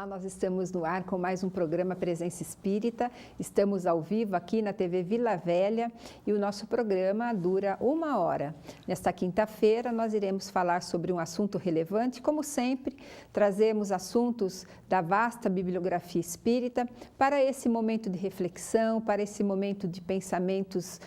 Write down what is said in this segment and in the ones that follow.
Olá, nós estamos no ar com mais um programa Presença Espírita. Estamos ao vivo aqui na TV Vila Velha e o nosso programa dura 1 hora. Nesta quinta-feira, nós iremos falar sobre um assunto relevante. Como sempre, trazemos assuntos da vasta bibliografia espírita para esse momento de reflexão, para esse momento de pensamentos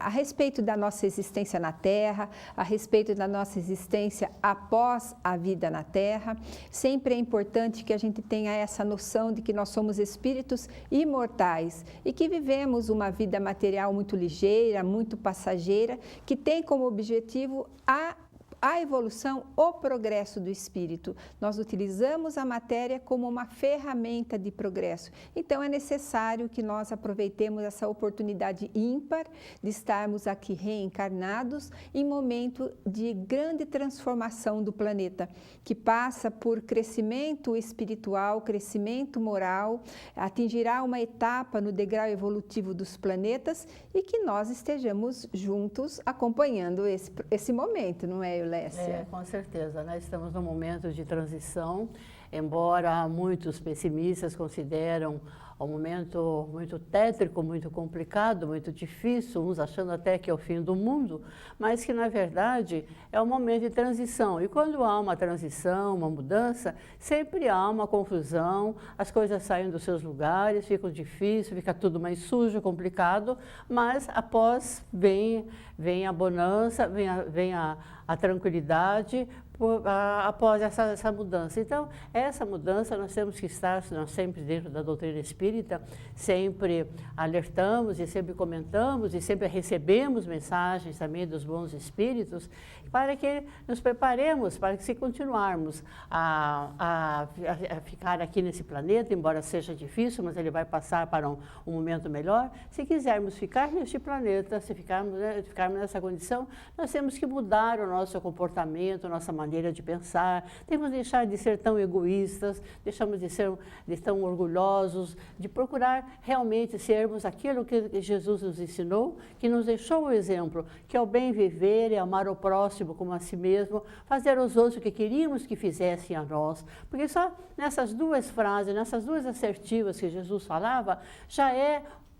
a respeito da nossa existência na Terra, a respeito da nossa existência após a vida na Terra. Sempre é importante que a gente tenha essa noção de que nós somos espíritos imortais e que vivemos uma vida material muito ligeira, muito passageira, que tem como objetivo a evolução, o progresso do espírito. Nós utilizamos a matéria como uma ferramenta de progresso. Então, é necessário que nós aproveitemos essa oportunidade ímpar de estarmos aqui reencarnados em momento de grande transformação do planeta, que passa por crescimento espiritual, crescimento moral, atingirá uma etapa no degrau evolutivo dos planetas e que nós estejamos juntos acompanhando esse momento, não é, Lécia? Com certeza, nós estamos num momento de transição, embora muitos pessimistas consideram um momento muito tétrico, muito complicado, muito difícil, uns achando até que é o fim do mundo, mas que, na verdade, é um momento de transição. E quando há uma transição, uma mudança, sempre há uma confusão, as coisas saem dos seus lugares, ficam difíceis, fica tudo mais sujo, complicado, mas após vem a bonança, vem a tranquilidade, após essa mudança. Então, essa mudança nós temos que estar, nós sempre dentro da doutrina espírita, sempre alertamos e sempre comentamos e sempre recebemos mensagens também dos bons espíritos para que nos preparemos, para que se continuarmos a ficar aqui nesse planeta, embora seja difícil, mas ele vai passar para um momento melhor. Se quisermos ficar neste planeta, se ficarmos nessa condição, nós temos que mudar o nosso comportamento, a nossa maneira de pensar, temos que deixar de ser tão egoístas, deixamos de ser tão orgulhosos, de procurar realmente sermos aquilo que Jesus nos ensinou, que nos deixou o exemplo, que é o bem viver, é amar o próximo como a si mesmo, fazer aos outros o que queríamos que fizessem a nós, porque só nessas duas frases, nessas duas assertivas que Jesus falava, já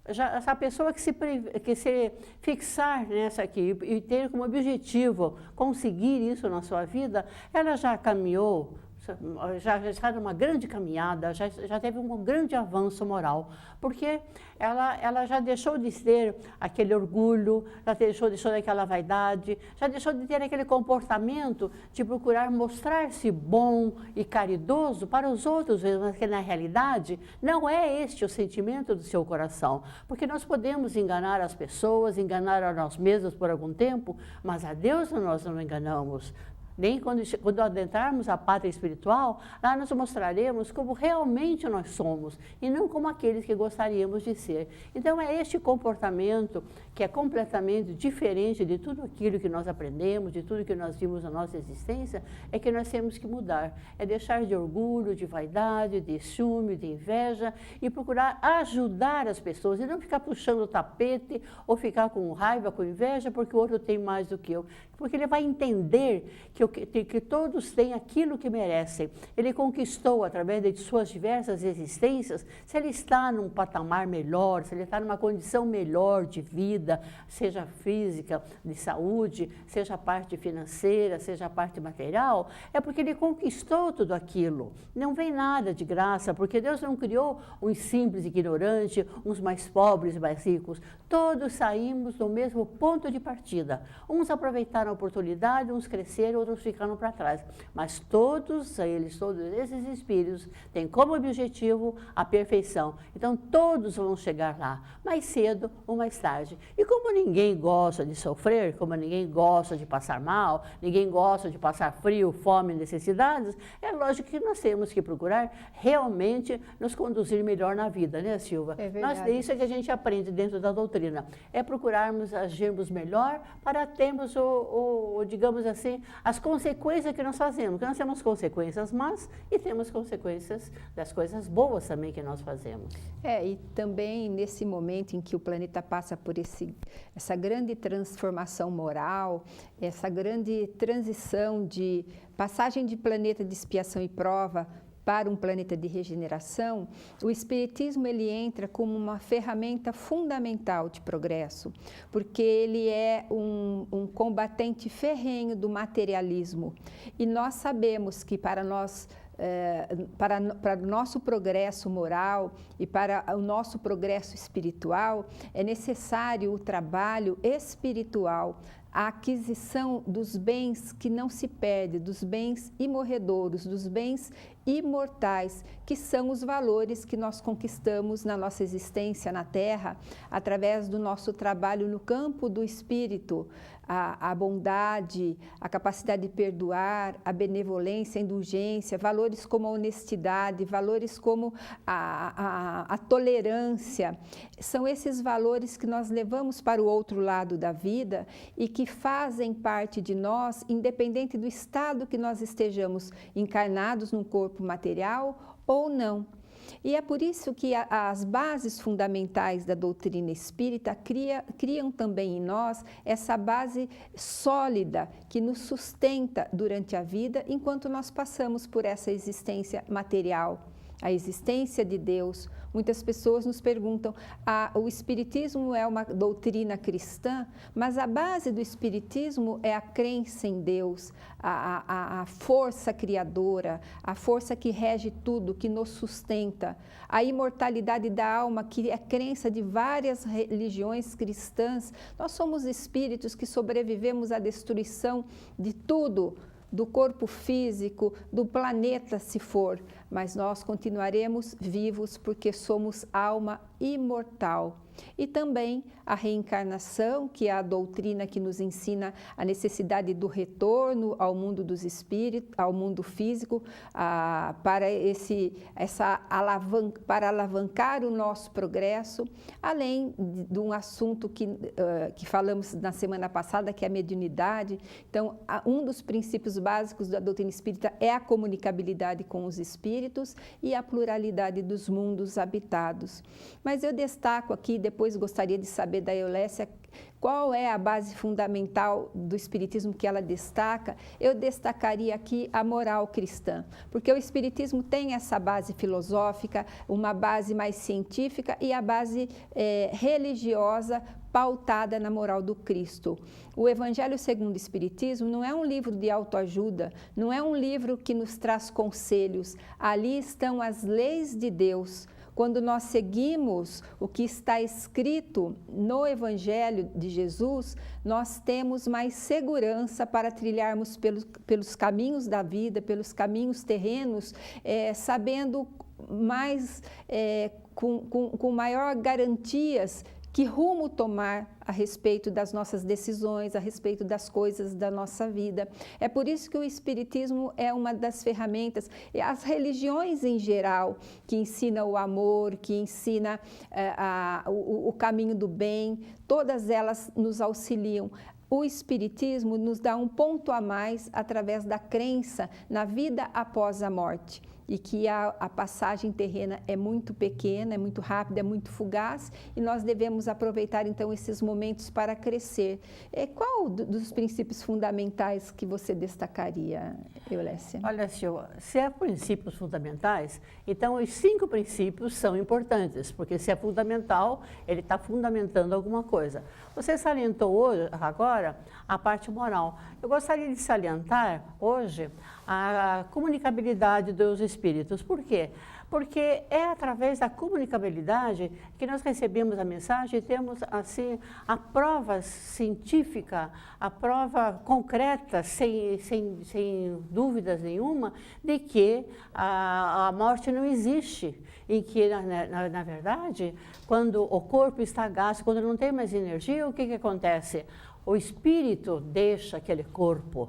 essa pessoa que se fixar nessa aqui e ter como objetivo conseguir isso na sua vida, ela já caminhou, já está numa grande caminhada, já teve um grande avanço moral, porque ela já deixou de ter aquele orgulho, já deixou daquela vaidade, já deixou de ter aquele comportamento de procurar mostrar-se bom e caridoso para os outros, mas que na realidade não é este o sentimento do seu coração, porque nós podemos enganar as pessoas, enganar a nós mesmos por algum tempo, mas a Deus nós não enganamos. Nem quando adentrarmos a pátria espiritual, lá nós mostraremos como realmente nós somos e não como aqueles que gostaríamos de ser. Então é este comportamento que é completamente diferente de tudo aquilo que nós aprendemos, de tudo que nós vimos na nossa existência, é que nós temos que mudar. É deixar de orgulho, de vaidade, de ciúme, de inveja e procurar ajudar as pessoas e não ficar puxando o tapete ou ficar com raiva, com inveja porque o outro tem mais do que eu. Porque ele vai entender que todos têm aquilo que merecem. Ele conquistou, através de suas diversas existências, se ele está num patamar melhor, se ele está numa condição melhor de vida, seja física, de saúde, seja a parte financeira, seja a parte material, é porque ele conquistou tudo aquilo. Não vem nada de graça, porque Deus não criou uns simples ignorantes, uns mais pobres e mais ricos. Todos saímos do mesmo ponto de partida. Uns aproveitaram a oportunidade, uns cresceram, outros ficaram para trás. Mas todos esses espíritos têm como objetivo a perfeição. Então, todos vão chegar lá, mais cedo ou mais tarde. E como ninguém gosta de sofrer, como ninguém gosta de passar mal, ninguém gosta de passar frio, fome, necessidades, é lógico que nós temos que procurar realmente nos conduzir melhor na vida, né, Silva? É verdade. Isso é que a gente aprende dentro da doutrina, é procurarmos agirmos melhor para termos digamos assim, as consequências que nós fazemos, porque nós temos consequências más e temos consequências das coisas boas também que nós fazemos. E também nesse momento em que o planeta passa por essa grande transformação moral, essa grande transição de passagem de planeta de expiação e prova para um planeta de regeneração, o Espiritismo ele entra como uma ferramenta fundamental de progresso, porque ele é um combatente ferrenho do materialismo. E nós sabemos que para o nosso progresso moral e para o nosso progresso espiritual, é necessário o trabalho espiritual, a aquisição dos bens que não se perde, dos bens imorredouros, dos bens imortais, que são os valores que nós conquistamos na nossa existência na Terra, através do nosso trabalho no campo do espírito, a bondade, a capacidade de perdoar, a benevolência, a indulgência, valores como a honestidade, valores como a tolerância. São esses valores que nós levamos para o outro lado da vida e que fazem parte de nós, independente do estado que nós estejamos encarnados num corpo material ou não. E é por isso que as bases fundamentais da doutrina espírita criam também em nós essa base sólida que nos sustenta durante a vida enquanto nós passamos por essa existência material, a existência de Deus. Muitas pessoas nos perguntam, o Espiritismo é uma doutrina cristã, mas a base do Espiritismo é a crença em Deus, a força criadora, a força que rege tudo, que nos sustenta, a imortalidade da alma, que é crença de várias religiões cristãs. Nós somos espíritos que sobrevivemos à destruição de tudo, do corpo físico, do planeta, se for, mas nós continuaremos vivos porque somos alma imortal. E também a reencarnação, que é a doutrina que nos ensina a necessidade do retorno ao mundo dos espíritos, ao mundo físico, para alavancar o nosso progresso, além de um assunto que falamos na semana passada, que é a mediunidade. Então, um dos princípios básicos da doutrina espírita é a comunicabilidade com os espíritos e a pluralidade dos mundos habitados. Mas eu destaco aqui, depois gostaria de saber da Eulécia, qual é a base fundamental do Espiritismo que ela destaca. Eu destacaria aqui a moral cristã, porque o Espiritismo tem essa base filosófica, uma base mais científica e a base religiosa pautada na moral do Cristo. O Evangelho segundo o Espiritismo não é um livro de autoajuda, não é um livro que nos traz conselhos. Ali estão as leis de Deus. Quando nós seguimos o que está escrito no Evangelho de Jesus, nós temos mais segurança para trilharmos pelos caminhos da vida, pelos caminhos terrenos, sabendo mais, com maior garantias, que rumo tomar a respeito das nossas decisões, a respeito das coisas da nossa vida. É por isso que o Espiritismo é uma das ferramentas, e as religiões em geral, que ensina o amor, que ensina o caminho do bem, todas elas nos auxiliam. O Espiritismo nos dá um ponto a mais através da crença na vida após a morte, e que a passagem terrena é muito pequena, é muito rápida, é muito fugaz, e nós devemos aproveitar então esses momentos para crescer. Qual dos princípios fundamentais que você destacaria, Eulécia? Olha, Silvia, se é princípios fundamentais, então os 5 princípios são importantes, porque se é fundamental, ele está fundamentando alguma coisa. Você salientou hoje, agora, a parte moral. Eu gostaria de salientar hoje a comunicabilidade dos espíritos. Por quê? Porque é através da comunicabilidade que nós recebemos a mensagem e temos, assim, a prova científica, a prova concreta, sem dúvidas nenhuma, de que a morte não existe. Em que, na verdade, quando o corpo está gasto, quando não tem mais energia, o que acontece? O espírito deixa aquele corpo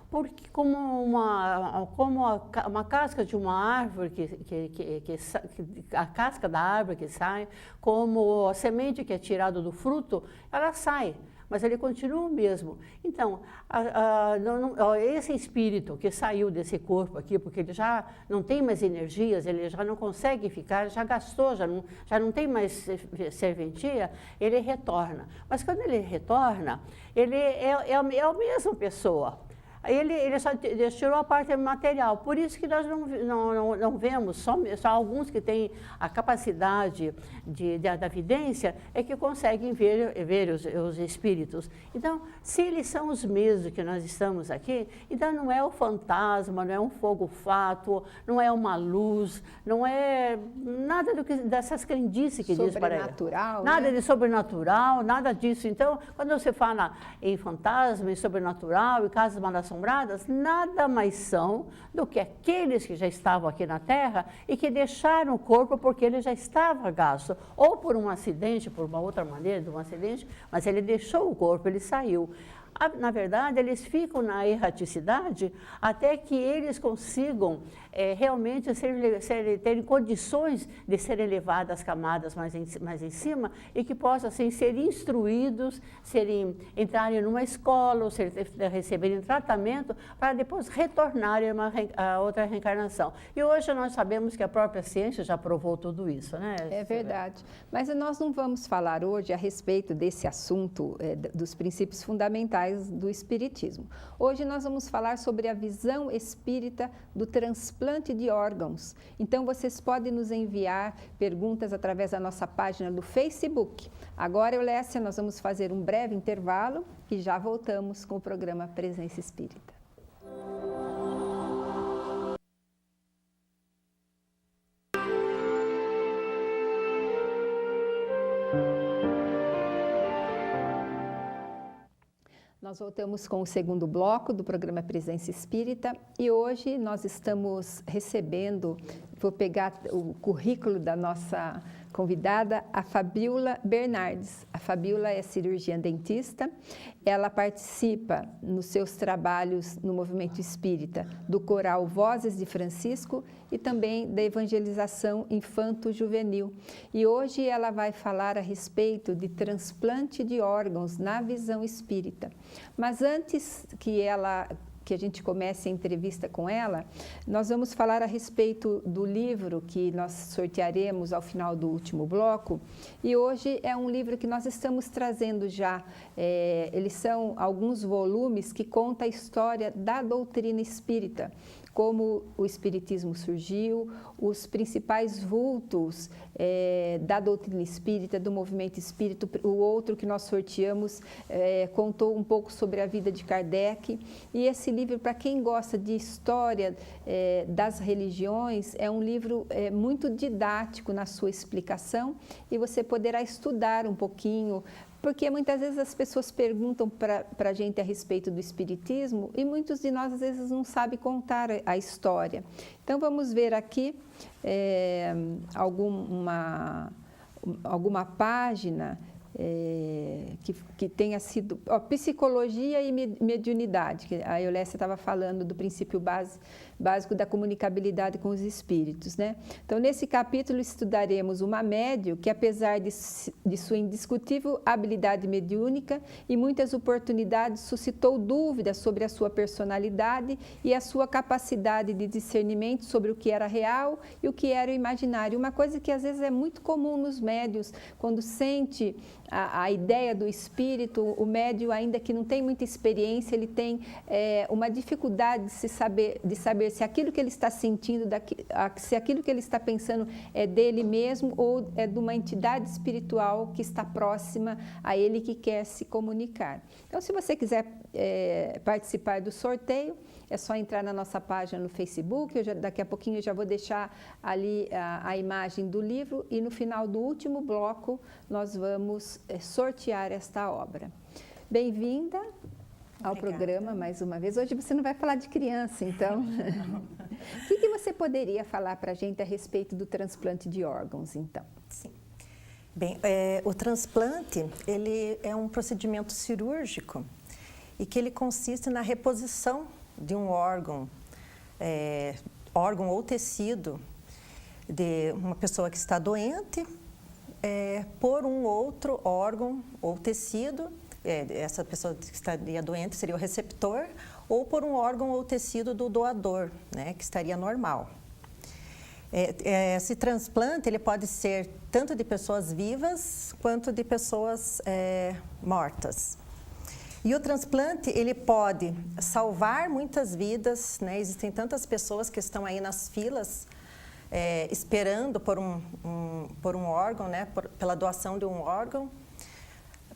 porque como uma casca de uma árvore, a casca da árvore que sai, como a semente que é tirada do fruto, ela sai, mas ele continua o mesmo. Então, esse espírito que saiu desse corpo aqui, porque ele já não tem mais energias, ele já não consegue ficar, já gastou, já não tem mais serventia, ele retorna. Mas quando ele retorna, ele é a mesma pessoa. Ele só tirou a parte material. Por isso que nós não vemos, só alguns que têm a capacidade da vidência é que conseguem ver os espíritos. Então, se eles são os mesmos que nós estamos aqui, então não é o fantasma, não é um fogo-fato, não é uma luz, não é nada dessas crendices que diz para ele. Sobrenatural, nada né? de sobrenatural, nada disso. Então, quando você fala em fantasma, em sobrenatural, em casas mal-assombradas, nada mais são do que aqueles que já estavam aqui na Terra e que deixaram o corpo porque ele já estava gasto, ou por um acidente, por uma outra maneira de um acidente, mas ele deixou o corpo, ele saiu. Na verdade, eles ficam na erraticidade até que eles consigam realmente terem condições de serem levados às camadas mais em cima e que possam assim, ser instruídos, entrarem numa escola, ou receberem tratamento para depois retornarem a outra reencarnação. E hoje nós sabemos que a própria ciência já provou tudo isso, né? É verdade. Mas nós não vamos falar hoje a respeito desse assunto, dos princípios fundamentais do Espiritismo. Hoje nós vamos falar sobre a visão espírita do transplante de órgãos. Então, vocês podem nos enviar perguntas através da nossa página do Facebook. Agora, Eulécia, nós vamos fazer um breve intervalo e já voltamos com o programa Presença Espírita. Nós voltamos com o segundo bloco do programa Presença Espírita e hoje nós estamos recebendo, vou pegar o currículo da nossa convidada, a Fabiola Bernardes. A Fabiola é cirurgiã dentista, ela participa nos seus trabalhos no movimento espírita do coral Vozes de Francisco e também da evangelização infanto-juvenil. E hoje ela vai falar a respeito de transplante de órgãos na visão espírita. Mas antes que a gente comece a entrevista com ela, nós vamos falar a respeito do livro que nós sortearemos ao final do último bloco. E hoje é um livro que nós estamos trazendo já. Eles são alguns volumes que contam a história da doutrina espírita, como o Espiritismo surgiu, os principais vultos da doutrina espírita, do movimento espírita. O outro que nós sorteamos contou um pouco sobre a vida de Kardec. E esse livro, para quem gosta de história das religiões, é um livro muito didático na sua explicação e você poderá estudar um pouquinho, porque muitas vezes as pessoas perguntam para a gente a respeito do Espiritismo e muitos de nós às vezes não sabem contar a história. Então vamos ver aqui alguma página que tenha sido psicologia e mediunidade, que a Eulécia estava falando do princípio básico da comunicabilidade com os espíritos, né? Então, nesse capítulo estudaremos uma médium que, apesar de sua indiscutível habilidade mediúnica e muitas oportunidades, suscitou dúvidas sobre a sua personalidade e a sua capacidade de discernimento sobre o que era real e o que era o imaginário. Uma coisa que às vezes é muito comum nos médiuns, quando sente a ideia do espírito, o médium, ainda que não tem muita experiência, ele tem uma dificuldade de saber se aquilo que ele está sentindo, se aquilo que ele está pensando é dele mesmo ou é de uma entidade espiritual que está próxima a ele, que quer se comunicar. Então, se você quiser participar do sorteio, é só entrar na nossa página no Facebook. Daqui a pouquinho eu já vou deixar ali a imagem do livro e no final do último bloco nós vamos sortear esta obra. Bem-vinda ao programa mais uma vez. Hoje você não vai falar de criança, então. O que você poderia falar para a gente a respeito do transplante de órgãos, então? Sim. Bem, o transplante, ele é um procedimento cirúrgico e que ele consiste na reposição de um órgão ou tecido de uma pessoa que está doente por um outro órgão ou tecido. Essa pessoa que estaria doente seria o receptor, ou por um órgão ou tecido do doador, né, que estaria normal. Esse transplante ele pode ser tanto de pessoas vivas quanto de pessoas mortas. E o transplante, ele pode salvar muitas vidas, né? Existem tantas pessoas que estão aí nas filas, esperando por um órgão, né? Pela doação de um órgão.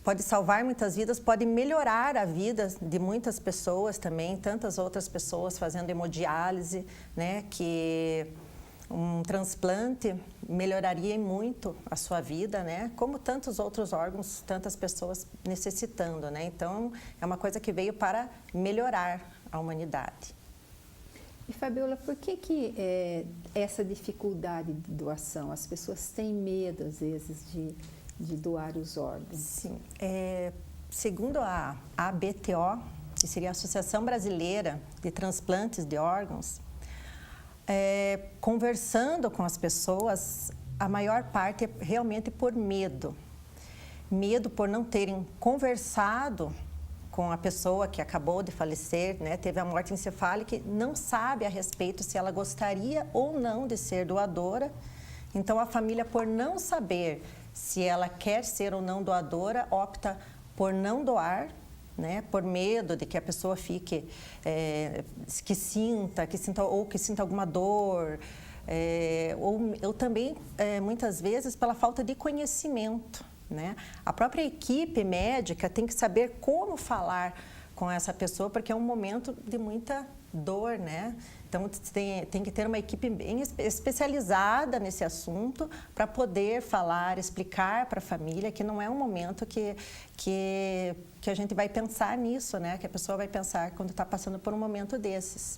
Pode salvar muitas vidas, pode melhorar a vida de muitas pessoas também, tantas outras pessoas fazendo hemodiálise, né? Que um transplante melhoraria muito a sua vida, né? Como tantos outros órgãos, tantas pessoas necessitando, né? Então, é uma coisa que veio para melhorar a humanidade. E, Fabiola, por que essa dificuldade de doação? As pessoas têm medo, às vezes, de doar os órgãos? Sim. Segundo a ABTO, que seria a Associação Brasileira de Transplantes de Órgãos, conversando com as pessoas, a maior parte é realmente por medo. Medo por não terem conversado com a pessoa que acabou de falecer, né, teve a morte encefálica, e não sabe a respeito se ela gostaria ou não de ser doadora. Então, a família, por não saber se ela quer ser ou não doadora, opta por não doar, né, por medo de que a pessoa fique, que sinta alguma dor, ou também, muitas vezes, pela falta de conhecimento, né? A própria equipe médica tem que saber como falar com essa pessoa, porque é um momento de muita dor, né? Então, tem que ter uma equipe bem especializada nesse assunto para poder falar, explicar para a família que não é um momento que a gente vai pensar nisso, né? Que a pessoa vai pensar quando está passando por um momento desses.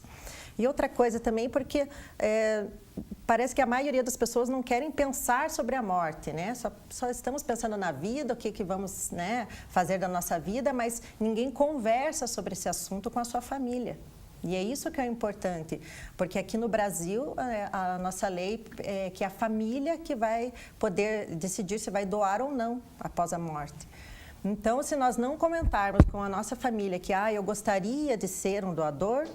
E outra coisa também, porque parece que a maioria das pessoas não querem pensar sobre a morte, né? Só estamos pensando na vida, o que vamos, né, fazer da nossa vida, mas ninguém conversa sobre esse assunto com a sua família. E é isso que é importante, porque aqui no Brasil, a nossa lei é que a família que vai poder decidir se vai doar ou não após a morte. Então, se nós não comentarmos com a nossa família que eu gostaria de ser um doador,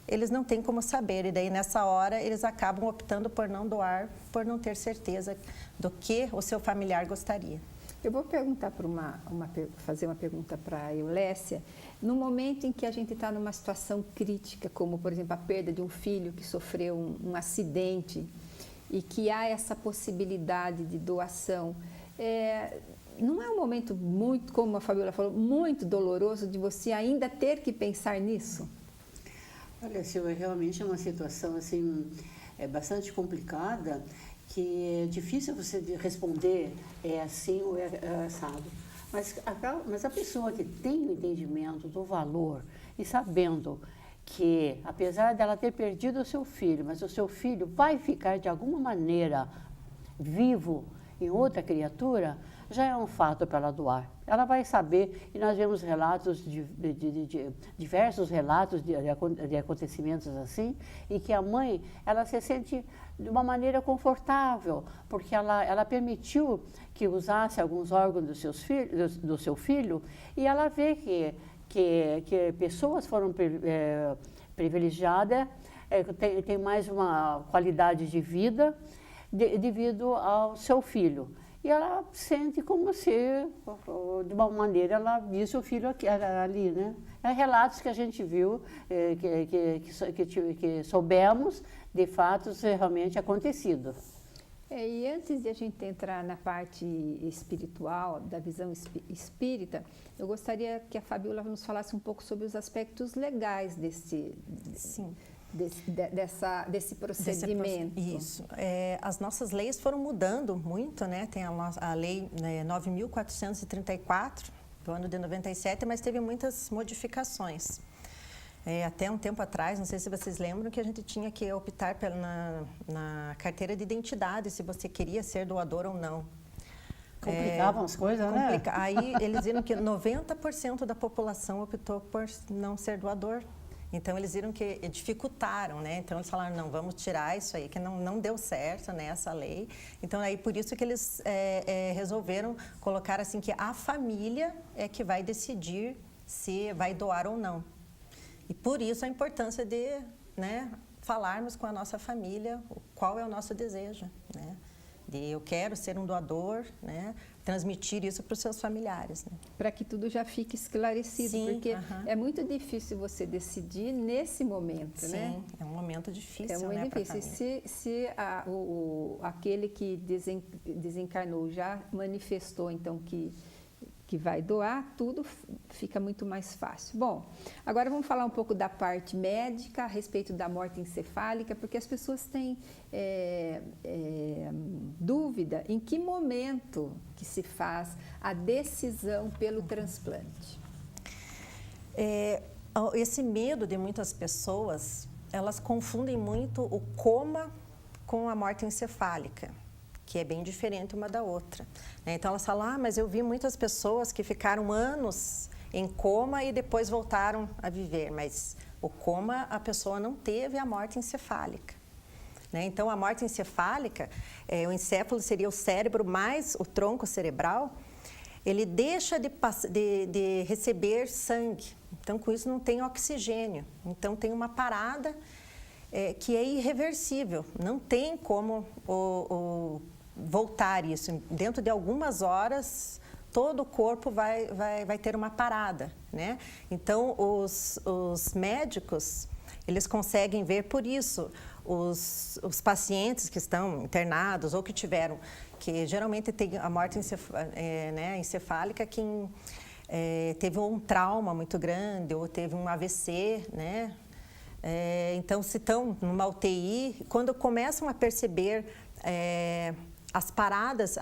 eles não têm como saber. E daí, nessa hora, eles acabam optando por não doar, por não ter certeza do que o seu familiar gostaria. Eu vou perguntar fazer uma pergunta para a Eulécia. No momento em que a gente está numa situação crítica, como, por exemplo, a perda de um filho que sofreu um acidente e que há essa possibilidade de doação, não é um momento muito, como a Fabiola falou, muito doloroso de você ainda ter que pensar nisso? Olha, Silvia, realmente é uma situação assim, bastante complicada, que é difícil você responder assim ou assado. Mas a pessoa que tem o entendimento do valor e sabendo que, apesar dela ter perdido o seu filho, mas o seu filho vai ficar de alguma maneira vivo em outra criatura, já é um fato para ela doar. Ela vai saber, e nós vemos relatos, diversos relatos de acontecimentos assim, em que a mãe, ela se sente de uma maneira confortável, porque ela permitiu que usasse alguns órgãos do seu filho, e ela vê que pessoas foram privilegiadas, têm mais uma qualidade de vida devido ao seu filho. E ela sente como se, de uma maneira, ela visse o filho ali, né? Relatos que a gente viu, que soubemos de fatos realmente acontecidos. E antes de a gente entrar na parte espiritual, da visão espírita, eu gostaria que a Fabiola nos falasse um pouco sobre os aspectos legais desse procedimento. Isso. As nossas leis foram mudando muito, né? Tem a lei 9.434, do ano de 97, mas teve muitas modificações. Até um tempo atrás, não sei se vocês lembram, que a gente tinha que optar na carteira de identidade, se você queria ser doador ou não. Complicavam as coisas, né? Aí eles viram que 90% da população optou por não ser doador. Então, eles viram que dificultaram, né? Então, eles falaram, não, vamos tirar isso aí, que não deu certo, né, essa lei. Então, aí por isso que eles resolveram colocar assim que a família é que vai decidir se vai doar ou não. E por isso a importância de, né, falarmos com a nossa família qual é o nosso desejo, né? de eu quero ser um doador, né? Transmitir isso para os seus familiares. Né? Para que tudo já fique esclarecido, Sim, porque é muito difícil você decidir nesse momento, sim, né? É um momento difícil, é muito né, difícil. Se aquele que desencarnou já manifestou, então, que vai doar, tudo fica muito mais fácil. Bom, agora vamos falar um pouco da parte médica a respeito da morte encefálica, porque as pessoas têm dúvida em que momento que se faz a decisão pelo transplante. Esse medo de muitas pessoas, elas confundem muito o coma com a morte encefálica, que é bem diferente uma da outra. Então elas falam, mas eu vi muitas pessoas que ficaram anos em coma e depois voltaram a viver, mas o coma a pessoa não teve a morte encefálica. Então a morte encefálica, o encéfalo seria o cérebro mais o tronco cerebral, ele deixa de receber sangue, então com isso não tem oxigênio, então tem uma parada que é irreversível, não tem como voltar isso. Dentro de algumas horas, todo o corpo vai ter uma parada, né? Então, os médicos, eles conseguem ver por isso. Os pacientes que estão internados ou que tiveram, que geralmente tem a morte encefálica, quem teve um trauma muito grande ou teve um AVC, né? Então, se estão numa UTI, quando começam a perceber as paradas,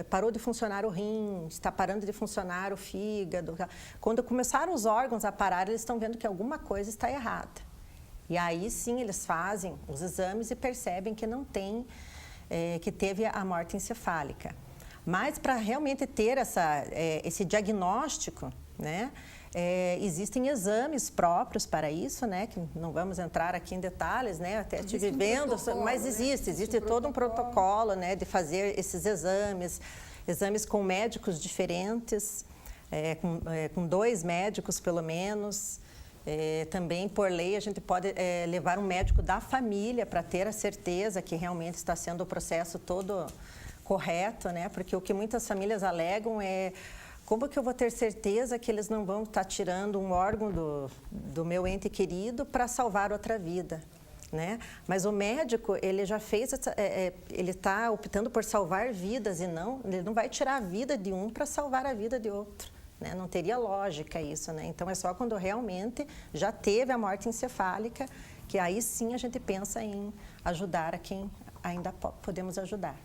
parou de funcionar o rim, está parando de funcionar o fígado. Quando começaram os órgãos a parar, eles estão vendo que alguma coisa está errada. E aí sim eles fazem os exames e percebem que não tem, que teve a morte encefálica. Mas para realmente ter esse diagnóstico, né, existem exames próprios para isso, né, que não vamos entrar aqui em detalhes, né, até estive vendo, mas existe todo um protocolo, né, de fazer esses exames com médicos diferentes, com 2 médicos pelo menos. Também, por lei, a gente pode levar um médico da família para ter a certeza que realmente está sendo o processo todo correto, né, porque o que muitas famílias alegam é: como que eu vou ter certeza que eles não vão estar tirando um órgão do meu ente querido para salvar outra vida, né? Mas o médico, ele já fez, ele está optando por salvar vidas e ele não vai tirar a vida de um para salvar a vida de outro, né? Não teria lógica isso, né? Então é só quando realmente já teve a morte encefálica que aí sim a gente pensa em ajudar a quem ainda podemos ajudar.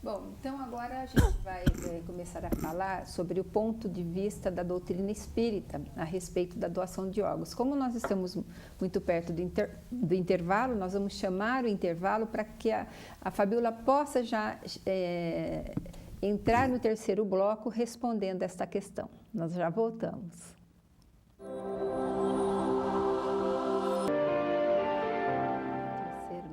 Bom, então agora a gente vai começar a falar sobre o ponto de vista da doutrina espírita a respeito da doação de órgãos. Como nós estamos muito perto do intervalo, nós vamos chamar o intervalo para que a Fabíola possa já entrar no terceiro bloco respondendo esta questão. Nós já voltamos.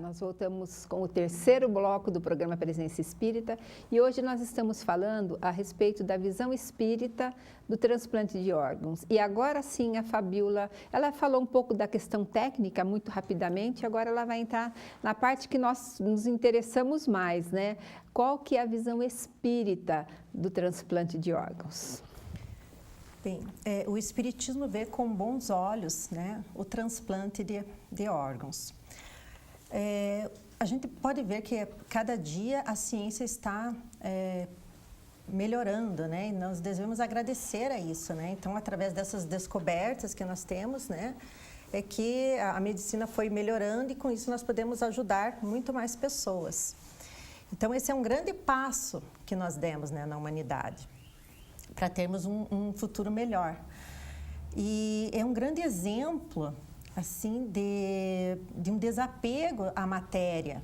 Nós voltamos com o terceiro bloco do programa Presença Espírita e hoje nós estamos falando a respeito da visão espírita do transplante de órgãos. E agora sim a Fabíola, ela falou um pouco da questão técnica muito rapidamente, agora ela vai entrar na parte que nós nos interessamos mais, né? Qual que é a visão espírita do transplante de órgãos? Bem, o Espiritismo vê com bons olhos, né, o transplante de órgãos. A gente pode ver que cada dia a ciência está melhorando, né? E nós devemos agradecer a isso, né? Então, através dessas descobertas que nós temos, né, é que a medicina foi melhorando e com isso nós podemos ajudar muito mais pessoas. Então, esse é um grande passo que nós demos, né, na humanidade, para termos um futuro melhor. E é um grande exemplo assim, de um desapego à matéria,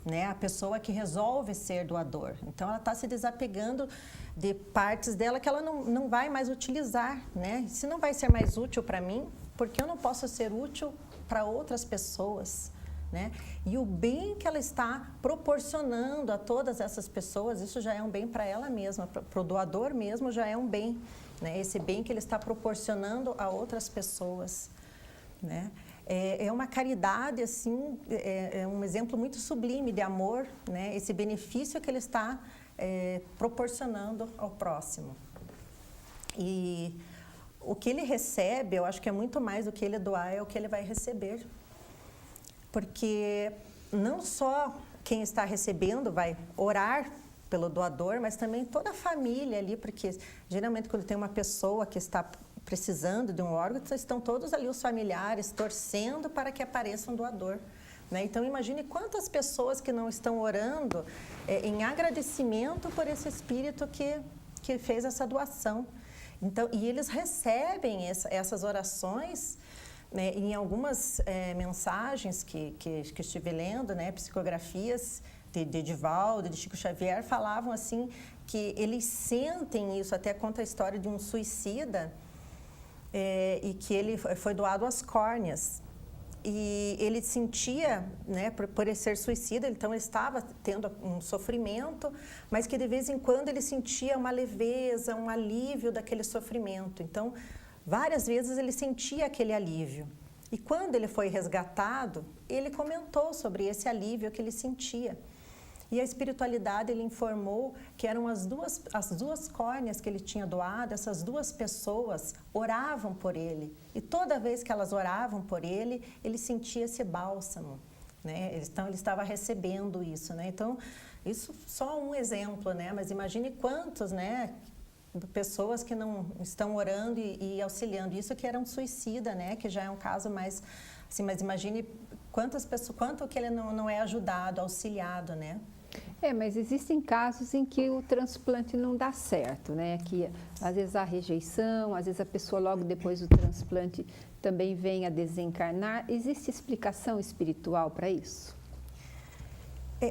né? A pessoa que resolve ser doador. Então, ela está se desapegando de partes dela que ela não vai mais utilizar, né? Se não vai ser mais útil para mim, por que eu não posso ser útil para outras pessoas, né? E o bem que ela está proporcionando a todas essas pessoas, isso já é um bem para ela mesma, para o doador mesmo já é um bem, né? Esse bem que ele está proporcionando a outras pessoas, né? é uma caridade, assim, é um exemplo muito sublime de amor, né? Esse benefício que ele está proporcionando ao próximo. E o que ele recebe, eu acho que é muito mais do que ele doar, é o que ele vai receber. Porque não só quem está recebendo vai orar pelo doador, mas também toda a família ali, porque geralmente quando tem uma pessoa que está precisando de um órgão, estão todos ali os familiares torcendo para que apareça um doador, né? Então imagine quantas pessoas que não estão orando em agradecimento por esse espírito que fez essa doação. Então, e eles recebem essas orações, né, em algumas mensagens que estive lendo, né, psicografias de Divaldo, de Chico Xavier, falavam assim que eles sentem isso, até conta a história de um suicida e que ele foi doado às córneas. E ele sentia, né, por ele ser suicida, então ele estava tendo um sofrimento, mas que de vez em quando ele sentia uma leveza, um alívio daquele sofrimento. Então, várias vezes ele sentia aquele alívio. E quando ele foi resgatado, ele comentou sobre esse alívio que ele sentia. E a espiritualidade, ele informou que eram as duas córneas que ele tinha doado, essas duas pessoas oravam por ele. E toda vez que elas oravam por ele, ele sentia esse bálsamo, né? Então, ele estava recebendo isso, né? Então, isso só um exemplo, né? Mas imagine quantos, né, pessoas que não estão orando e auxiliando. Isso que era um suicida, né? Que já é um caso mais... Assim, mas imagine quantas pessoas, quanto que ele não é ajudado, auxiliado, né? Mas existem casos em que o transplante não dá certo, né? Que às vezes há rejeição, às vezes a pessoa logo depois do transplante também vem a desencarnar. Existe explicação espiritual para isso?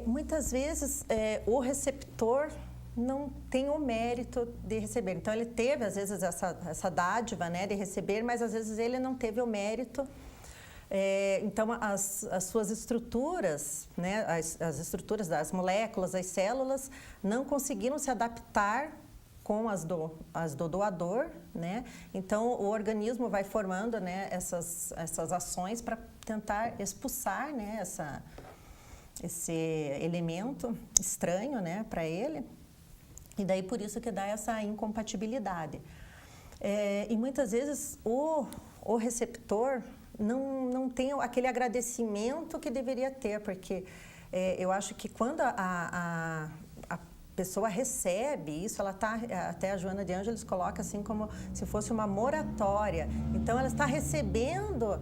Muitas vezes o receptor não tem o mérito de receber. Então ele teve às vezes essa dádiva, né, de receber, mas às vezes ele não teve o mérito. Então, as suas estruturas, né, as estruturas das moléculas, as células, não conseguiram se adaptar com as do doador, né? Então, o organismo vai formando, né, essas ações para tentar expulsar, né, esse elemento estranho, né, para ele. E daí, por isso que dá essa incompatibilidade. E muitas vezes, o receptor não tem aquele agradecimento que deveria ter, porque eu acho que quando a pessoa recebe isso, ela está, até a Joana de Ângeles coloca assim como se fosse uma moratória. Então, ela está recebendo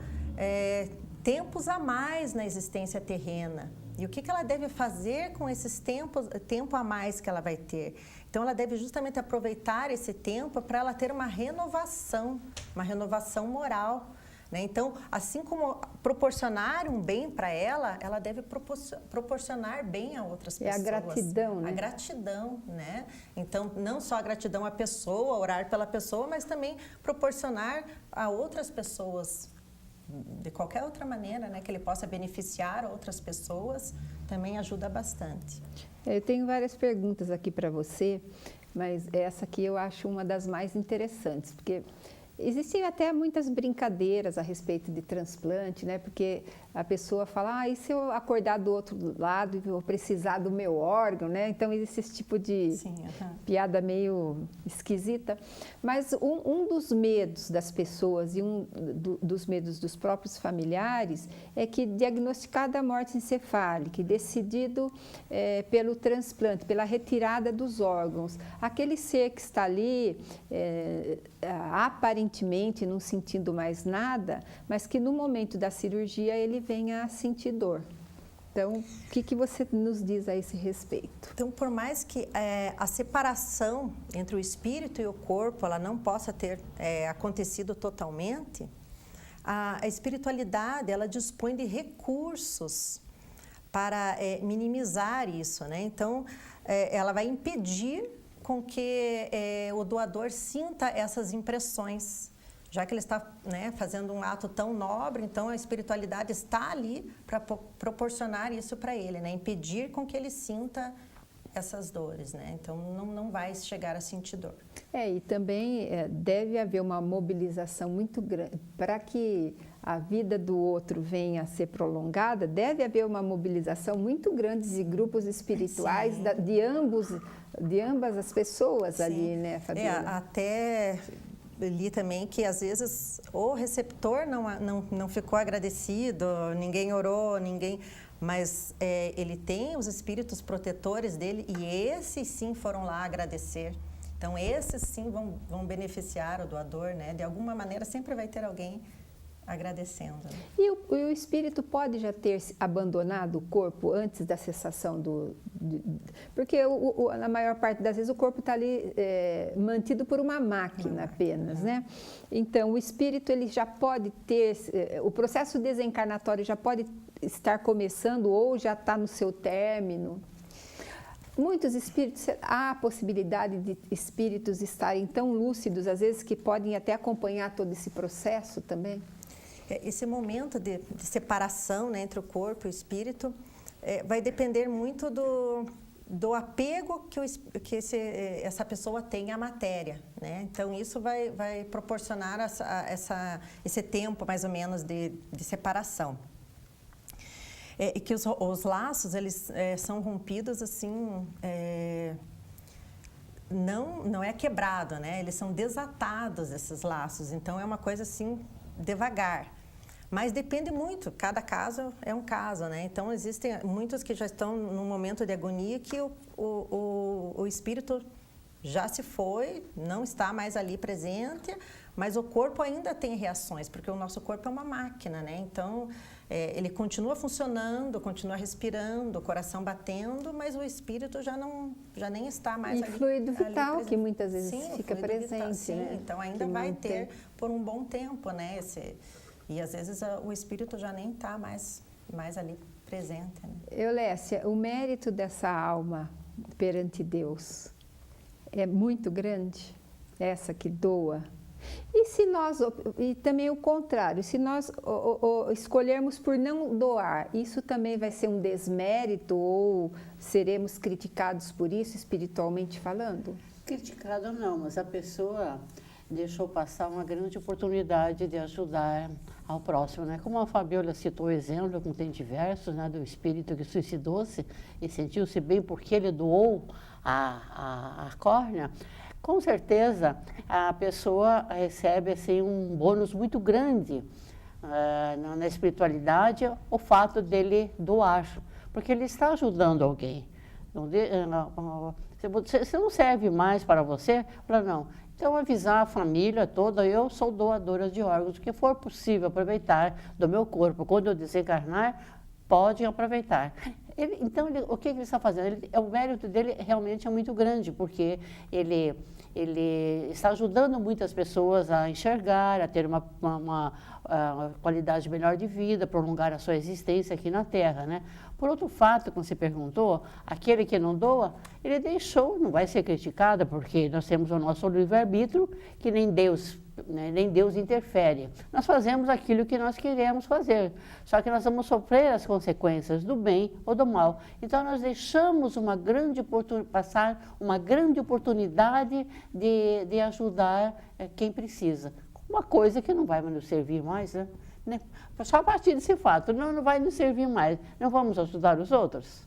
tempos a mais na existência terrena. E o que ela deve fazer com esses tempo a mais que ela vai ter? Então, ela deve justamente aproveitar esse tempo para ela ter uma renovação moral. Né? Então, assim como proporcionar um bem para ela deve proporcionar bem a outras pessoas. É a gratidão, né? A gratidão, né? Então, não só a gratidão à pessoa, orar pela pessoa, mas também proporcionar a outras pessoas, de qualquer outra maneira, né? Que ele possa beneficiar outras pessoas, também ajuda bastante. Eu tenho várias perguntas aqui para você, mas essa aqui eu acho uma das mais interessantes, porque... Existem até muitas brincadeiras a respeito de transplante, né? Porque a pessoa fala, e se eu acordar do outro lado e vou precisar do meu órgão, né? Então, existe esse tipo de piada meio esquisita. Mas um dos medos das pessoas e dos medos dos próprios familiares é que, diagnosticada a morte encefálica e decidido pelo transplante, pela retirada dos órgãos, aquele ser que está ali, aparentemente não sentindo mais nada, mas que no momento da cirurgia ele venha a sentir dor. Então, o que você nos diz a esse respeito? Então, por mais que a separação entre o espírito e o corpo ela não possa ter acontecido totalmente, a espiritualidade ela dispõe de recursos para minimizar isso, né? Então, ela vai impedir com que o doador sinta essas impressões. Já que ele está, né, fazendo um ato tão nobre, então a espiritualidade está ali para proporcionar isso para ele, né? Impedir com que ele sinta essas dores, né? Então não vai chegar a sentir dor. E também deve haver uma mobilização muito grande para que a vida do outro venha a ser prolongada. Deve haver uma mobilização muito grande de grupos espirituais de ambas as pessoas. Sim. Ali, né, Fabiola? Até li também que às vezes o receptor não ficou agradecido, ninguém orou, mas ele tem os espíritos protetores dele e esses sim foram lá agradecer. Então esses sim vão beneficiar o doador, né? De alguma maneira sempre vai ter alguém agradecendo. Né? E o espírito pode já ter abandonado o corpo antes da cessação porque na maior parte das vezes o corpo está ali mantido por uma máquina apenas, né? Então o espírito ele já pode ter, o processo desencarnatório já pode estar começando ou já está no seu término. Muitos espíritos, há a possibilidade de espíritos estarem tão lúcidos, às vezes, que podem até acompanhar todo esse processo também? Esse momento de separação, né, entre o corpo e o espírito vai depender muito do apego que essa pessoa tem à matéria, né? Então, isso vai proporcionar esse tempo, mais ou menos, de separação. E que os laços, eles são rompidos assim, não é quebrado, né? Eles são desatados, esses laços. Então, é uma coisa assim, devagar. Mas depende muito, cada caso é um caso, né? Então, existem muitos que já estão num momento de agonia que o espírito já se foi, não está mais ali presente, mas o corpo ainda tem reações, porque o nosso corpo é uma máquina, né? Então, ele continua funcionando, continua respirando, o coração batendo, mas o espírito já nem está mais ali. E fluido vital, que muitas vezes fica presente, vital, sim, né? Então, ainda vai ter por um bom tempo, né? E às vezes o espírito já nem está mais ali presente. Né? Eulécia, o mérito dessa alma perante Deus é muito grande, essa que doa. E também o contrário, se nós escolhermos por não doar, isso também vai ser um desmérito ou seremos criticados por isso, espiritualmente falando? Criticado não, mas a pessoa deixou passar uma grande oportunidade de ajudar ao próximo, né? Como a Fabiola citou o exemplo, como tem diversos, né, do espírito que suicidou-se e sentiu-se bem porque ele doou a córnea, com certeza a pessoa recebe assim, um bônus muito grande na espiritualidade, o fato dele doar, porque ele está ajudando alguém. Você não serve mais para você? Não. Então, avisar a família toda, eu sou doadora de órgãos, o que for possível aproveitar do meu corpo. Quando eu desencarnar, podem aproveitar. O que ele está fazendo? O mérito dele realmente é muito grande, porque ele está ajudando muitas pessoas a enxergar, a ter uma qualidade melhor de vida, prolongar a sua existência aqui na Terra, né? Por outro fato, como você perguntou, aquele que não doa, ele deixou, não vai ser criticado, porque nós temos o nosso livre-arbítrio, que nem Deus interfere. Nós fazemos aquilo que nós queremos fazer, só que nós vamos sofrer as consequências do bem ou do mal. Então, nós deixamos passar uma grande oportunidade de ajudar quem precisa. Uma coisa que não vai nos servir mais, né? Só a partir desse fato, não vai nos servir mais. Não vamos ajudar os outros?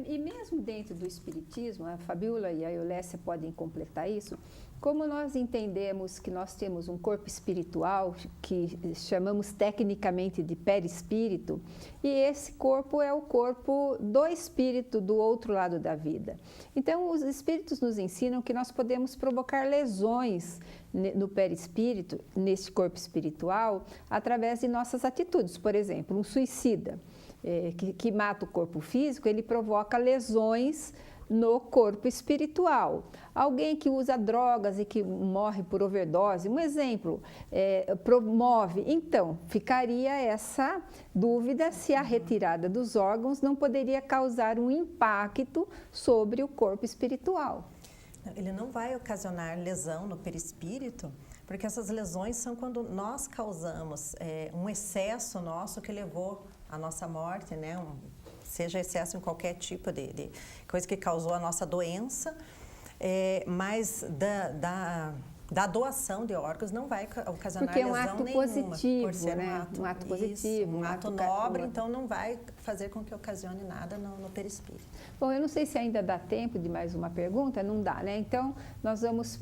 E mesmo dentro do Espiritismo, a Fabiola e a Eulécia podem completar isso, como nós entendemos que nós temos um corpo espiritual, que chamamos tecnicamente de perispírito, e esse corpo é o corpo do espírito do outro lado da vida. Então, os espíritos nos ensinam que nós podemos provocar lesões no perispírito, nesse corpo espiritual, através de nossas atitudes. Por exemplo, um suicida que mata o corpo físico, ele provoca lesões no corpo espiritual. Alguém que usa drogas e que morre por overdose, um exemplo, promove. Então, ficaria essa dúvida se a retirada dos órgãos não poderia causar um impacto sobre o corpo espiritual. Ele não vai ocasionar lesão no perispírito, porque essas lesões são quando nós causamos um excesso nosso que levou à nossa morte, né? seja excesso em qualquer tipo de coisa que causou a nossa doença, mas da doação de órgãos não vai ocasionar lesão nenhuma. Porque é um ato positivo, por ser né? Um ato positivo. Um ato nobre, então não vai fazer com que ocasione nada no perispírito. Bom, eu não sei se ainda dá tempo de mais uma pergunta, não dá, né? Então, nós vamos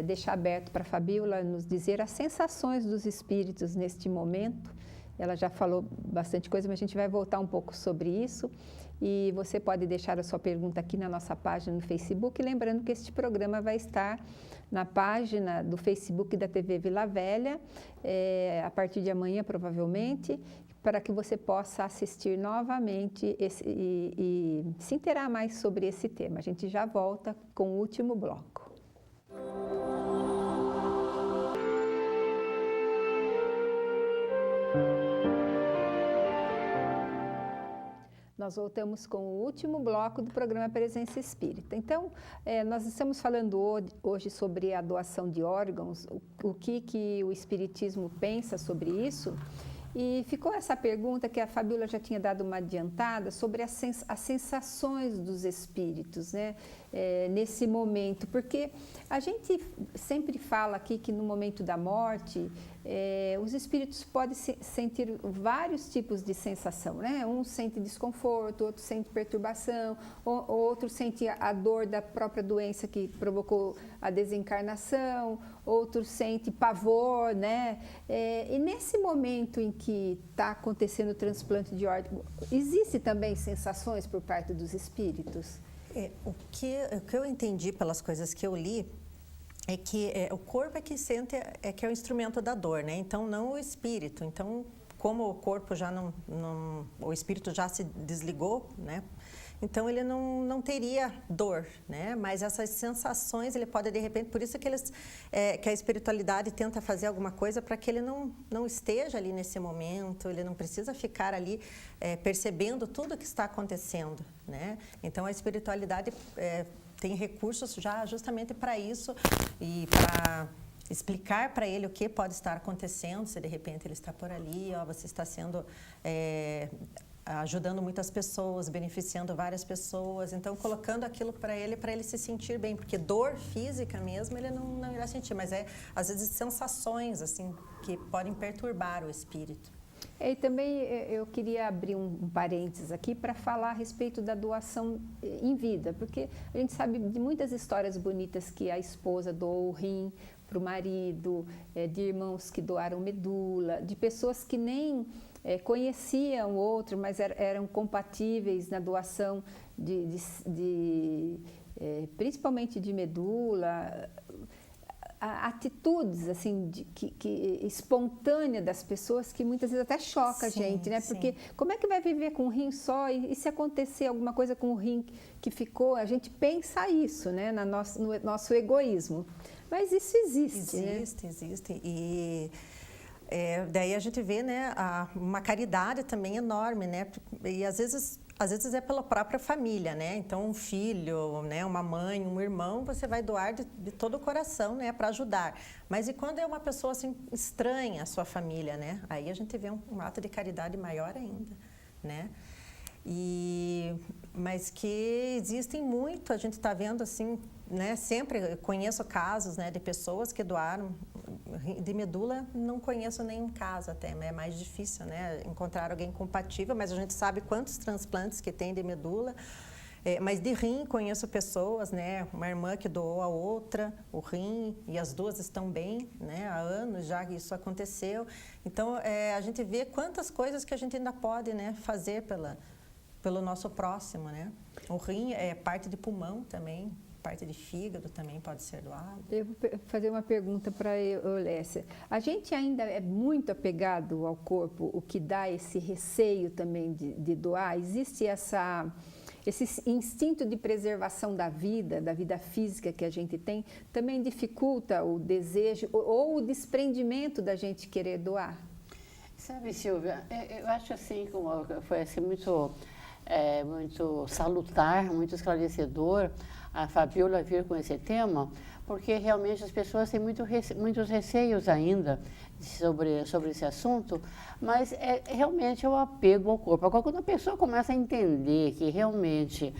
deixar aberto para a Fabíola nos dizer as sensações dos espíritos neste momento. Ela já falou bastante coisa, mas a gente vai voltar um pouco sobre isso. E você pode deixar a sua pergunta aqui na nossa página no Facebook, lembrando que este programa vai estar na página do Facebook da TV Vila Velha, a partir de amanhã, provavelmente, para que você possa assistir novamente e se inteirar mais sobre esse tema. A gente já volta com o último bloco. Nós voltamos com o último bloco do programa Presença Espírita. Então, nós estamos falando hoje sobre a doação de órgãos, o que o Espiritismo pensa sobre isso. E ficou essa pergunta que a Fabíola já tinha dado uma adiantada sobre as sensações dos espíritos, né? Nesse momento, porque a gente sempre fala aqui que no momento da morte, os espíritos podem sentir vários tipos de sensação, né? Um sente desconforto, outro sente perturbação, outro sente a dor da própria doença que provocou a desencarnação, outro sente pavor, né? E nesse momento em que está acontecendo o transplante de órgão, existe também sensações por parte dos espíritos? O que eu entendi pelas coisas que eu li é que o corpo é que sente, que é o instrumento da dor, né? Então, não o espírito. Então, como o corpo já o espírito já se desligou, né? Então, ele não teria dor, né? Mas essas sensações, ele pode, de repente, por isso que que a espiritualidade tenta fazer alguma coisa para que ele não esteja ali nesse momento, ele não precisa ficar ali percebendo tudo o que está acontecendo, né? Então, a espiritualidade tem recursos já justamente para isso e para explicar para ele o que pode estar acontecendo, se de repente ele está por ali, você está sendo... ajudando muitas pessoas, beneficiando várias pessoas, então colocando aquilo para ele se sentir bem, porque dor física mesmo ele não irá sentir, mas às vezes sensações assim que podem perturbar o espírito. E também eu queria abrir um parênteses aqui para falar a respeito da doação em vida, porque a gente sabe de muitas histórias bonitas que a esposa doou o rim para o marido, de irmãos que doaram medula, de pessoas que nem conheciam o outro, mas eram compatíveis na doação principalmente de medula, atitudes assim espontâneas das pessoas que muitas vezes até choca a gente, né? Porque como é que vai viver com um rim só e se acontecer alguma coisa com o rim que ficou, a gente pensa isso, né? No nosso egoísmo. Mas isso existe, Existe. E daí a gente vê, né, uma caridade também enorme, né? E às vezes é pela própria família, né? Então, um filho, né, uma mãe, um irmão, você vai doar de todo o coração, né, para ajudar. Mas e quando é uma pessoa assim estranha à sua família, né? Aí a gente vê um ato de caridade maior ainda, né? Mas que existem muito, a gente está vendo assim, né? Sempre conheço casos, né, de pessoas que doaram de medula, não conheço nenhum caso até, mas é mais difícil, né, encontrar alguém compatível, mas a gente sabe quantos transplantes que tem de medula. Mas de rim conheço pessoas, né, uma irmã que doou a outra o rim e as duas estão bem, né, há anos já que isso aconteceu. Então a gente vê quantas coisas que a gente ainda pode, né, fazer pelo nosso próximo, né. O rim é parte de pulmão também. Parte de fígado também pode ser doado. Eu vou fazer uma pergunta para a Eulécia. A gente ainda é muito apegado ao corpo, o que dá esse receio também de doar? Existe esse instinto de preservação da vida física que a gente tem, também dificulta o desejo ou o desprendimento da gente querer doar? Sabe, Silvia, eu acho assim, foi assim, muito salutar, muito esclarecedor a Fabíola vir com esse tema, porque realmente as pessoas têm muitos receios ainda sobre esse assunto, mas realmente é o apego ao corpo. Agora, quando a pessoa começa a entender que realmente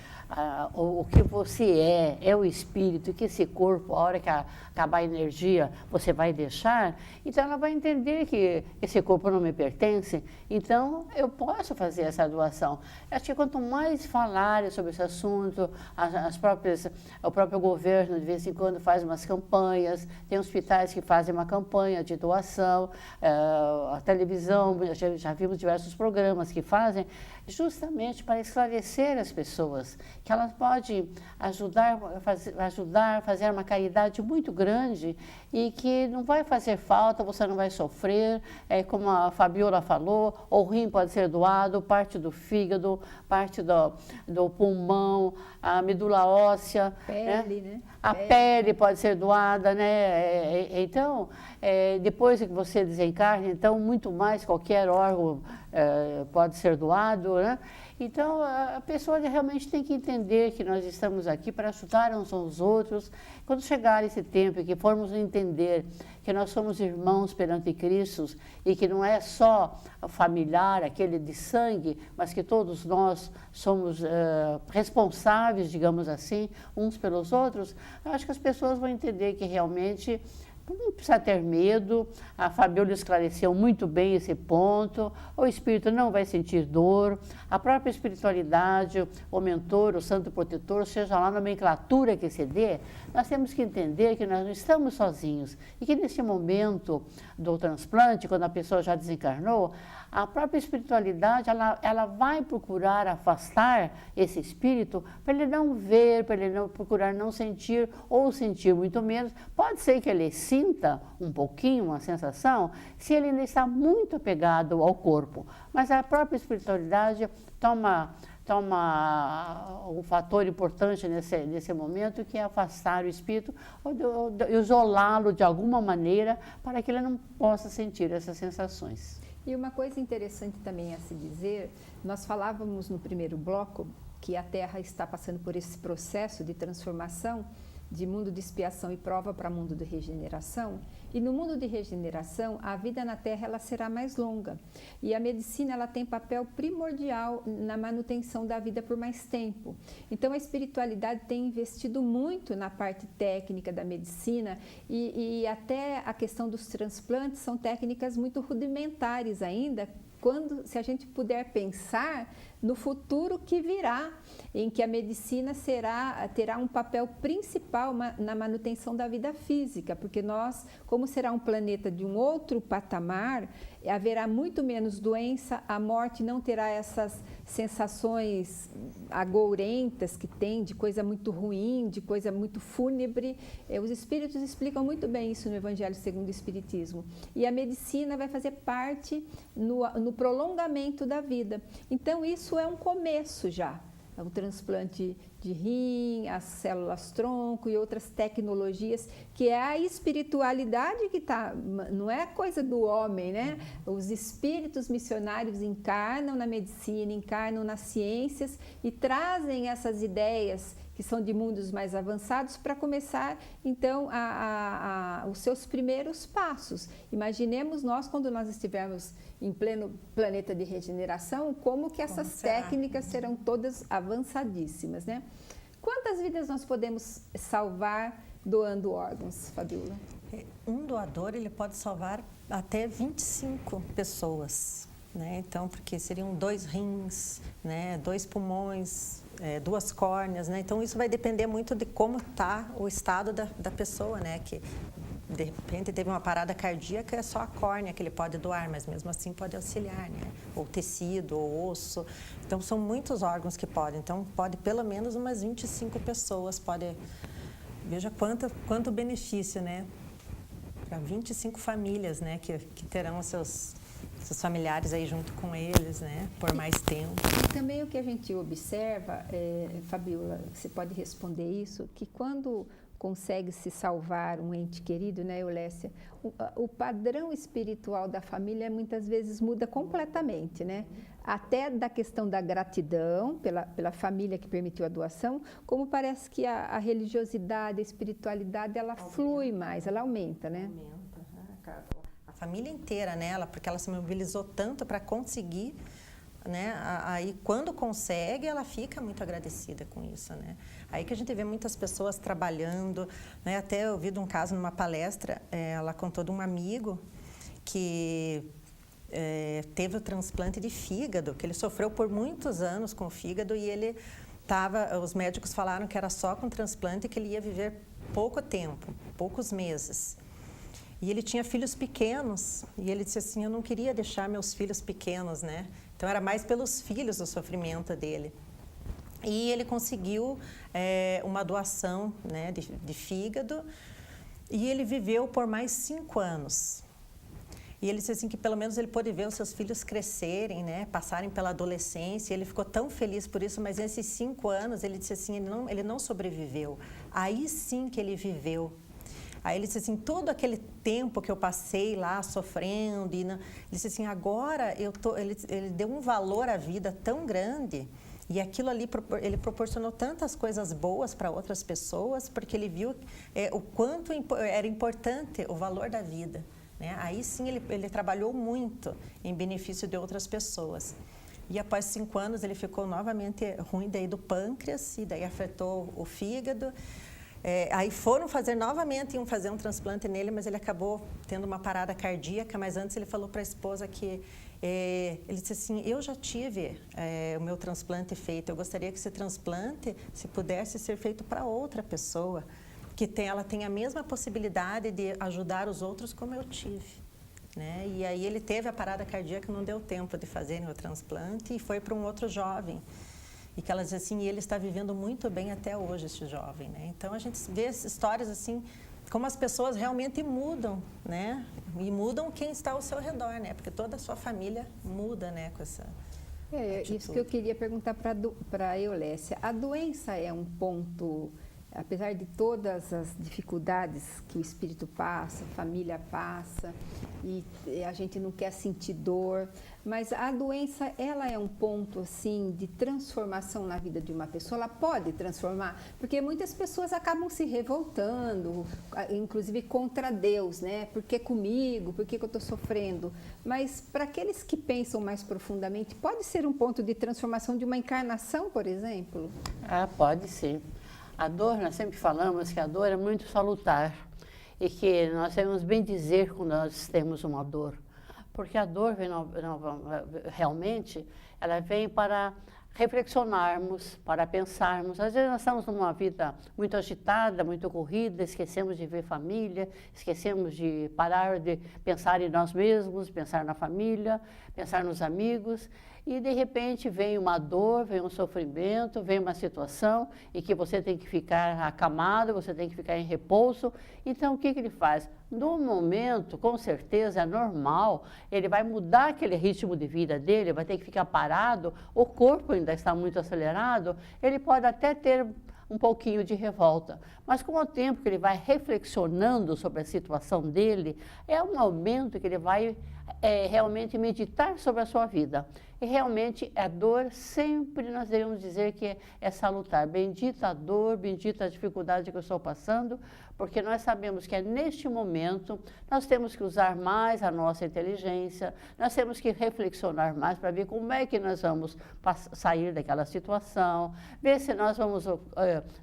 o que você é o espírito, e que esse corpo, a hora que acabar a energia, você vai deixar, então ela vai entender que esse corpo não me pertence, então eu posso fazer essa doação. Acho que quanto mais falarem sobre esse assunto, o próprio governo de vez em quando faz umas campanhas, tem hospitais que fazem uma campanha de doação, a televisão, já vimos diversos programas que fazem, justamente para esclarecer as pessoas, que elas podem ajudar, fazer uma caridade muito grande e que não vai fazer falta, você não vai sofrer, como a Fabiola falou, o rim pode ser doado, parte do fígado, parte do pulmão, a medula óssea, pele, né? A pele pode ser doada, né? Então, depois que você desencarna, então muito mais qualquer órgão pode ser doado, né? Então, a pessoa realmente tem que entender que nós estamos aqui para ajudar uns aos outros. Quando chegar esse tempo e que formos entender que nós somos irmãos perante Cristo e que não é só familiar, aquele de sangue, mas que todos nós somos responsáveis, digamos assim, uns pelos outros, acho que as pessoas vão entender que realmente não precisa ter medo, a Fabiola esclareceu muito bem esse ponto, o espírito não vai sentir dor, a própria espiritualidade, o mentor, o santo protetor, seja lá na nomenclatura que se dê, nós temos que entender que nós não estamos sozinhos e que nesse momento do transplante, quando a pessoa já desencarnou, a própria espiritualidade, ela vai procurar afastar esse espírito para ele não ver, para ele não procurar não sentir ou sentir muito menos. Pode ser que ele sinta um pouquinho, uma sensação, se ele ainda está muito apegado ao corpo. Mas a própria espiritualidade toma um fator importante nesse momento, que é afastar o espírito ou isolá-lo de alguma maneira para que ele não possa sentir essas sensações. E uma coisa interessante também a se dizer, nós falávamos no primeiro bloco que a Terra está passando por esse processo de transformação de mundo de expiação e prova para mundo de regeneração, e no mundo de regeneração a vida na Terra ela será mais longa, e a medicina ela tem papel primordial na manutenção da vida por mais tempo. Então a espiritualidade tem investido muito na parte técnica da medicina, e até a questão dos transplantes são técnicas muito rudimentares ainda, se a gente puder pensar no futuro que virá, em que a medicina terá um papel principal na manutenção da vida física, porque nós, como será um planeta de um outro patamar, haverá muito menos doença, a morte não terá essas sensações agourentas que tem, de coisa muito ruim, de coisa muito fúnebre. Os espíritos explicam muito bem isso no Evangelho segundo o Espiritismo. E a medicina vai fazer parte no prolongamento da vida. Então, isso é um começo já. O transplante de rim, as células-tronco e outras tecnologias, que é a espiritualidade que está, não é coisa do homem, né? Os espíritos missionários encarnam na medicina, encarnam nas ciências e trazem essas ideias que são de mundos mais avançados para começar, então, os seus primeiros passos. Imaginemos nós, quando nós estivermos em pleno planeta de regeneração, como que essas técnicas serão todas avançadíssimas, né? Quantas vidas nós podemos salvar doando órgãos, Fabiola? Um doador, ele pode salvar até 25 pessoas, né? Então, porque seriam 2 rins, né? 2 pulmões, 2 córneas, né? Então, isso vai depender muito de como está o estado da pessoa, né? Que de repente teve uma parada cardíaca, é só a córnea que ele pode doar, mas mesmo assim pode auxiliar, né? Ou tecido, ou osso. Então, são muitos órgãos que podem. Então, pode pelo menos umas 25 pessoas, pode... Veja quanto benefício, né? Para 25 famílias, né? Que terão seus familiares aí junto com eles, né, por mais tempo. E também o que a gente observa, Fabiola, você pode responder isso, que quando consegue se salvar um ente querido, né, Eulécia, o padrão espiritual da família muitas vezes muda completamente, né? Até da questão da gratidão pela família que permitiu a doação, como parece que a religiosidade, a espiritualidade, ela flui mais, ela aumenta, né? Aumenta. A família inteira nela, porque ela se mobilizou tanto para conseguir, né? Aí quando consegue, ela fica muito agradecida com isso, né? Aí que a gente vê muitas pessoas trabalhando, né? Até eu vi de um caso numa palestra, ela contou de um amigo que teve o transplante de fígado, que ele sofreu por muitos anos com o fígado e ele os médicos falaram que era só com transplante que ele ia viver pouco tempo, poucos meses. E ele tinha filhos pequenos e ele disse assim, eu não queria deixar meus filhos pequenos, né? Então era mais pelos filhos o sofrimento dele. E ele conseguiu uma doação, né, de fígado e ele viveu por mais 5 anos. E ele disse assim que pelo menos ele pôde ver os seus filhos crescerem, né, passarem pela adolescência. Ele ficou tão feliz por isso, mas nesses 5 anos ele disse assim, ele não sobreviveu. Aí sim que ele viveu. Aí ele disse assim, todo aquele tempo que eu passei lá sofrendo, ele disse assim, agora ele deu um valor à vida tão grande e aquilo ali ele proporcionou tantas coisas boas para outras pessoas, porque ele viu o quanto era importante o valor da vida, né? Aí sim ele trabalhou muito em benefício de outras pessoas. E após 5 anos ele ficou novamente ruim daí do pâncreas e daí afetou o fígado. Aí foram iam fazer um transplante nele, mas ele acabou tendo uma parada cardíaca, mas antes ele falou para a esposa que, ele disse assim, eu já tive o meu transplante feito, eu gostaria que esse transplante, se pudesse ser feito para outra pessoa, que ela tem a mesma possibilidade de ajudar os outros como eu tive. Né? E aí ele teve a parada cardíaca, não deu tempo de fazer o transplante e foi para um outro jovem. E que ela diz assim, e ele está vivendo muito bem até hoje, esse jovem, né? Então, a gente vê histórias assim, como as pessoas realmente mudam, né? E mudam quem está ao seu redor, né? Porque toda a sua família muda, né? Com essa atitude. Isso que eu queria perguntar para a Eulécia. A doença é um ponto, apesar de todas as dificuldades que o espírito passa, a família passa, e a gente não quer sentir dor, mas a doença, ela é um ponto, assim, de transformação na vida de uma pessoa, ela pode transformar, porque muitas pessoas acabam se revoltando, inclusive contra Deus, né? Por que comigo? Por que eu estou sofrendo? Mas para aqueles que pensam mais profundamente, pode ser um ponto de transformação de uma encarnação, por exemplo? Pode ser. A dor, nós sempre falamos que a dor é muito salutar e que nós devemos bem dizer quando nós temos uma dor. Porque a dor realmente, ela vem para reflexionarmos, para pensarmos. Às vezes nós estamos numa vida muito agitada, muito corrida, esquecemos de ver família, esquecemos de parar de pensar em nós mesmos, pensar na família, pensar nos amigos. E, de repente, vem uma dor, vem um sofrimento, vem uma situação em que você tem que ficar acamado, você tem que ficar em repouso. Então, o que ele faz? No momento, com certeza, é normal, ele vai mudar aquele ritmo de vida dele, vai ter que ficar parado, o corpo ainda está muito acelerado, ele pode até ter um pouquinho de revolta. Mas com o tempo que ele vai reflexionando sobre a situação dele, é um momento que ele vai realmente meditar sobre a sua vida. E realmente a dor, sempre nós devemos dizer que é salutar. Bendita a dor, bendita a dificuldade que eu estou passando, porque nós sabemos que é neste momento nós temos que usar mais a nossa inteligência, nós temos que reflexionar mais para ver como é que nós vamos sair daquela situação, ver se nós vamos,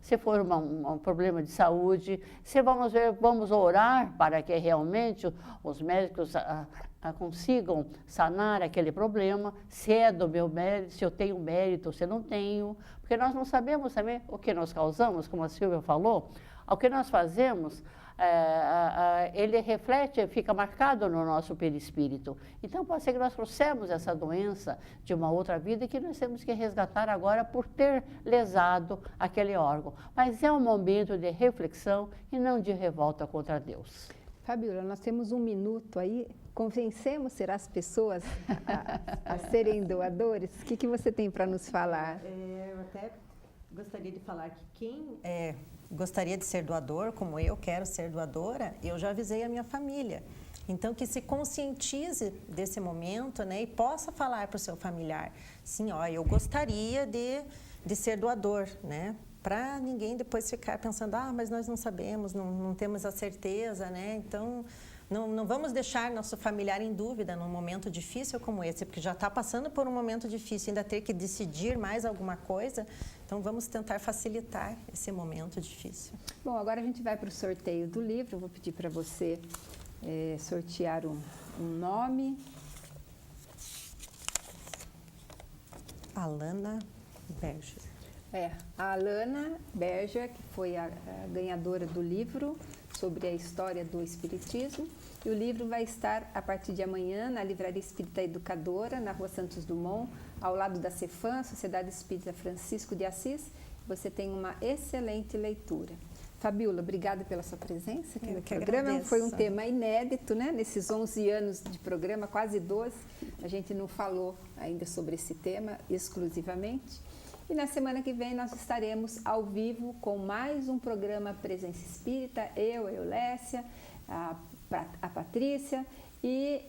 se for um problema de saúde, se vamos orar para que realmente os médicos consigam sanar aquele problema, se é do meu mérito, se eu tenho mérito, se eu não tenho, porque nós não sabemos também o que nós causamos, como a Silvia falou, o que nós fazemos, ele reflete, fica marcado no nosso perispírito. Então, pode ser que nós trouxemos essa doença de uma outra vida e que nós temos que resgatar agora por ter lesado aquele órgão. Mas é um momento de reflexão e não de revolta contra Deus. Fabíola, nós temos 1 minuto aí. Convencemos, será, as pessoas a serem doadores? O que você tem para nos falar? Eu até gostaria de falar que quem gostaria de ser doador, como eu quero ser doadora, eu já avisei a minha família. Então, que se conscientize desse momento, né, e possa falar para o seu familiar, sim, ó, eu gostaria de ser doador, né, para ninguém depois ficar pensando, mas nós não sabemos, não temos a certeza, né, então não vamos deixar nosso familiar em dúvida num momento difícil como esse, porque já está passando por um momento difícil, ainda ter que decidir mais alguma coisa, então vamos tentar facilitar esse momento difícil. Bom, agora a gente vai para o sorteio do livro, eu vou pedir para você sortear um nome. Alana Berger. A Alana Berger, que foi a ganhadora do livro sobre a história do Espiritismo. E o livro vai estar, a partir de amanhã, na Livraria Espírita Educadora, na Rua Santos Dumont, ao lado da Cefam, Sociedade Espírita Francisco de Assis. Você tem uma excelente leitura. Fabíola, obrigada pela sua presença aqui no programa. Agradeço. Foi um tema inédito, né? Nesses 11 anos de programa, quase 12, a gente não falou ainda sobre esse tema exclusivamente. E na semana que vem nós estaremos ao vivo com mais um programa Presença Espírita, a Eulécia, a Patrícia, e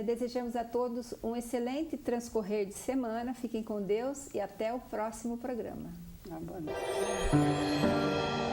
desejamos a todos um excelente transcorrer de semana. Fiquem com Deus e até o próximo programa. Boa noite.